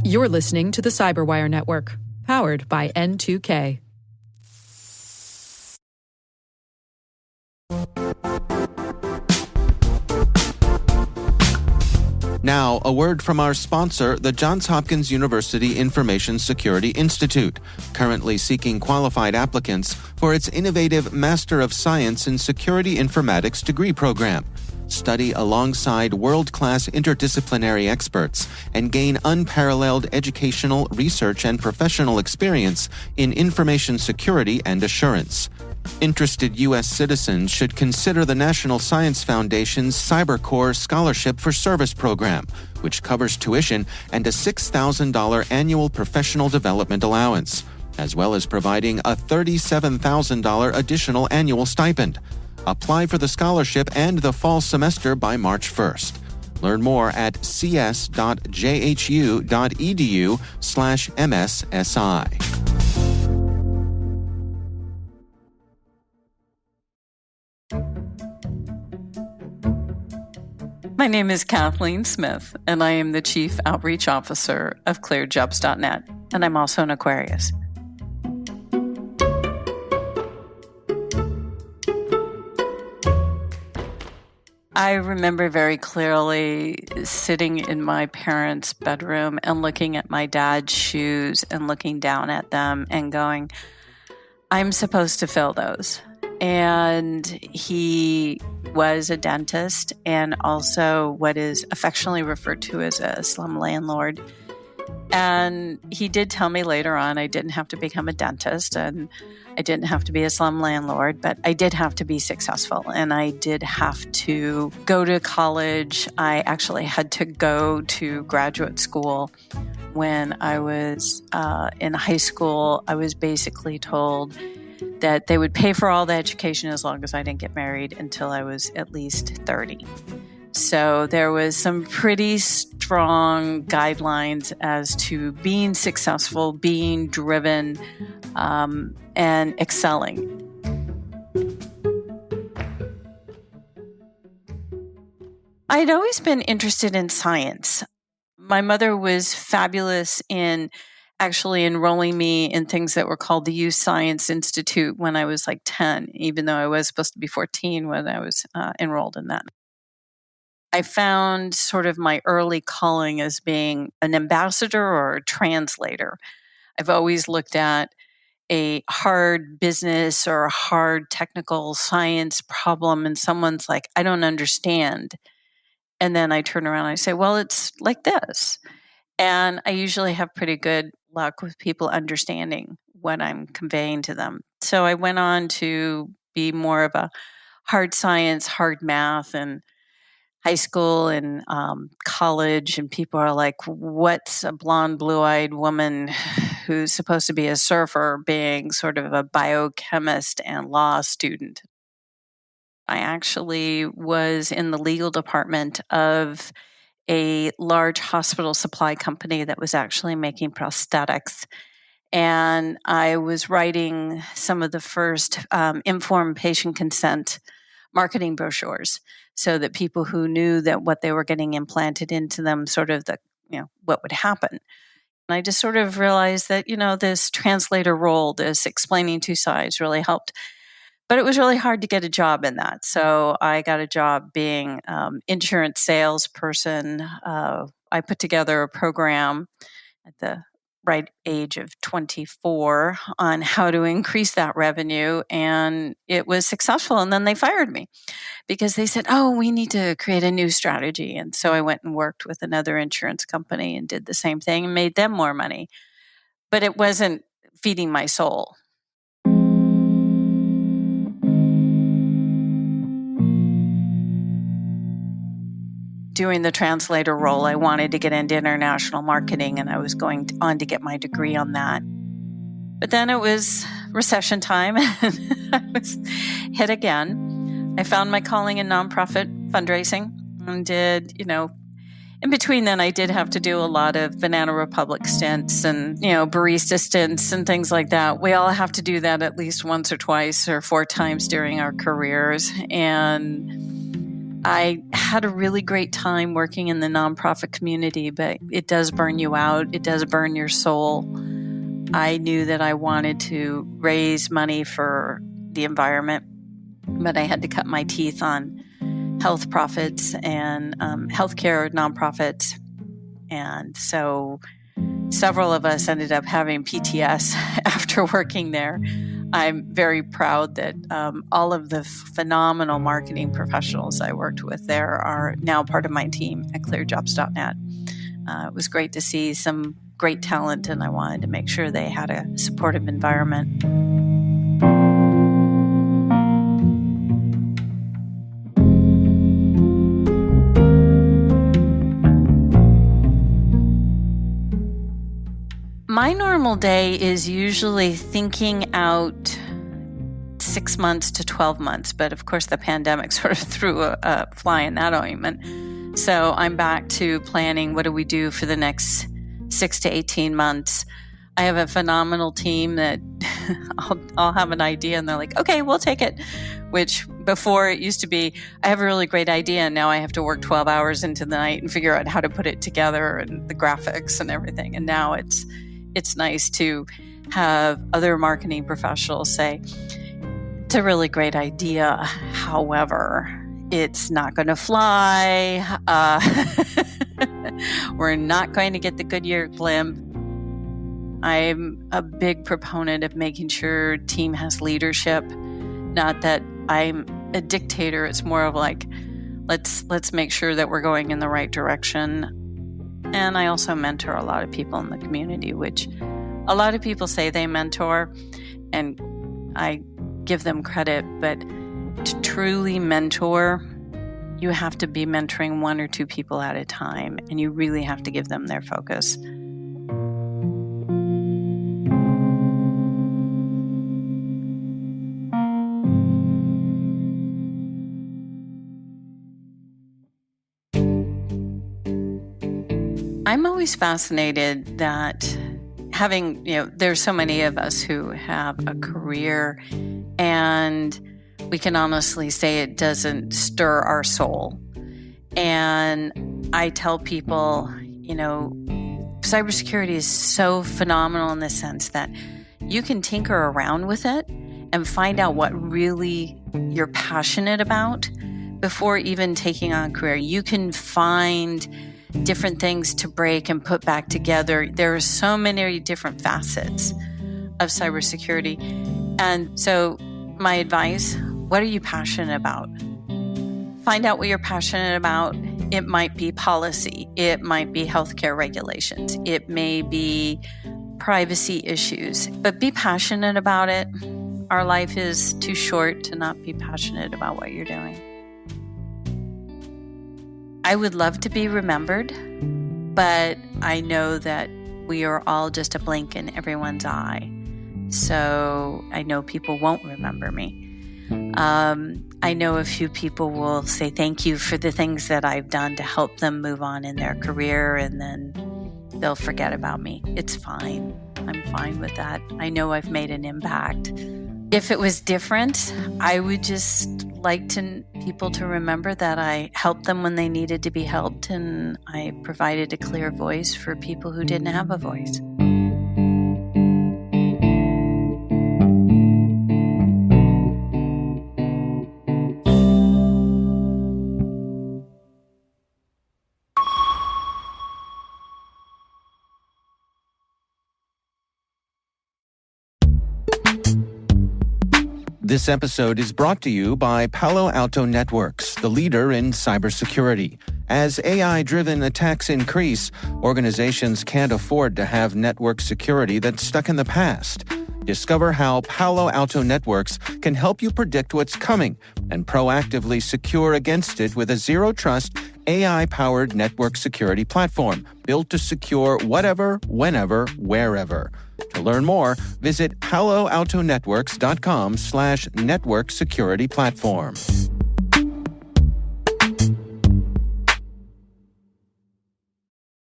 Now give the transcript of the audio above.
You're listening to the Cyberwire Network, powered by N2K. Now, a word from our sponsor, the Johns Hopkins University Information Security Institute, currently seeking qualified applicants for its innovative Master of Science in Security Informatics degree program. Study alongside world-class interdisciplinary experts and gain unparalleled educational, research, and professional experience in information security and assurance. Interested U.S. citizens should consider the National Science Foundation's CyberCore Scholarship for Service program, which covers tuition and a $6,000 annual professional development allowance, as well as providing a $37,000 additional annual stipend. Apply for the scholarship and the fall semester by March 1st. Learn more at cs.jhu.edu/MSSI. My name is Kathleen Smith, and I am the Chief Outreach Officer of ClearedJobs.net, and I'm also an Aquarius. I remember very clearly sitting in my parents' bedroom and looking at my dad's shoes and looking down at them and going, I'm supposed to fill those. And he was a dentist and also what is affectionately referred to as a slum landlord. And he did tell me later on I didn't have to become a dentist and I didn't have to be a slum landlord, but I did have to be successful and I did have to go to college. I actually had to go to graduate school. When I was in high school, I was basically told that they would pay for all the education as long as I didn't get married until I was at least 30. So there was some pretty strong guidelines as to being successful, being driven, and excelling. I'd always been interested in science. My mother was fabulous in actually enrolling me in things that were called the Youth Science Institute when I was like 10, even though I was supposed to be 14 when I was enrolled in that. I found sort of my early calling as being an ambassador or a translator. I've always looked at a hard business or a hard technical science problem and someone's like, I don't understand. And then I turn around and I say, well, it's like this. And I usually have pretty good luck with people understanding what I'm conveying to them. So I went on to be more of a hard science, hard math, and high school and college. And people are like, what's a blonde, blue-eyed woman who's supposed to be a surfer being sort of a biochemist and law student? I actually was in the legal department of a large hospital supply company that was actually making prosthetics. And I was writing some of the first informed patient consent marketing brochures so that people who knew that what they were getting implanted into them, sort of what would happen. And I just sort of realized that, this translator role, this explaining two sides really helped. But it was really hard to get a job in that. So I got a job being insurance salesperson. I put together a program at the right age of 24 on how to increase that revenue. And it was successful. And then they fired me because they said, oh, we need to create a new strategy. And so I went and worked with another insurance company and did the same thing and made them more money. But it wasn't feeding my soul. Doing the translator role, I wanted to get into international marketing and I was going on to get my degree on that. But then it was recession time and I was hit again. I found my calling in nonprofit fundraising and did, in between then I did have to do a lot of Banana Republic stints and, barista stints and things like that. We all have to do that at least once or twice or 4 times during our careers. And I had a really great time working in the nonprofit community, but it does burn you out. It does burn your soul. I knew that I wanted to raise money for the environment, but I had to cut my teeth on health profits and healthcare nonprofits. And so several of us ended up having PTS after working there. I'm very proud that all of the phenomenal marketing professionals I worked with there are now part of my team at clearjobs.net. It was great to see some great talent, and I wanted to make sure they had a supportive environment. My normal day is usually thinking out 6 months to 12 months, but of course the pandemic sort of threw a fly in that ointment. So I'm back to planning, what do we do for the next 6 to 18 months? I have a phenomenal team that I'll have an idea and they're like, okay, we'll take it. Which before it used to be, I have a really great idea and now I have to work 12 hours into the night and figure out how to put it together and the graphics and everything. And now it's nice to have other marketing professionals say, it's a really great idea. However, it's not going to fly. We're not going to get the Goodyear blimp. I'm a big proponent of making sure team has leadership. Not that I'm a dictator. It's more of like, let's make sure that we're going in the right direction. And I also mentor a lot of people in the community, which a lot of people say they mentor, and I give them credit. But to truly mentor, you have to be mentoring 1 or 2 people at a time, and you really have to give them their focus. I'm always fascinated that there's so many of us who have a career and we can honestly say it doesn't stir our soul. And I tell people, cybersecurity is so phenomenal in the sense that you can tinker around with it and find out what really you're passionate about before even taking on a career. You can find different things to break and put back together. There are so many different facets of cybersecurity. And so my advice, what are you passionate about? Find out what you're passionate about. It might be policy. It might be healthcare regulations. It may be privacy issues, but be passionate about it. Our life is too short to not be passionate about what you're doing. I would love to be remembered, but I know that we are all just a blink in everyone's eye. So I know people won't remember me. I know a few people will say thank you for the things that I've done to help them move on in their career, and then they'll forget about me. It's fine. I'm fine with that. I know I've made an impact. If it was different, I would just like people to remember that I helped them when they needed to be helped, and I provided a clear voice for people who didn't have a voice. This episode is brought to you by Palo Alto Networks, the leader in cybersecurity. As AI-driven attacks increase, organizations can't afford to have network security that's stuck in the past. Discover how Palo Alto Networks can help you predict what's coming and proactively secure against it with a zero-trust, AI-powered network security platform built to secure whatever, whenever, wherever. To learn more, visit paloaltonetworks.com/network security platform.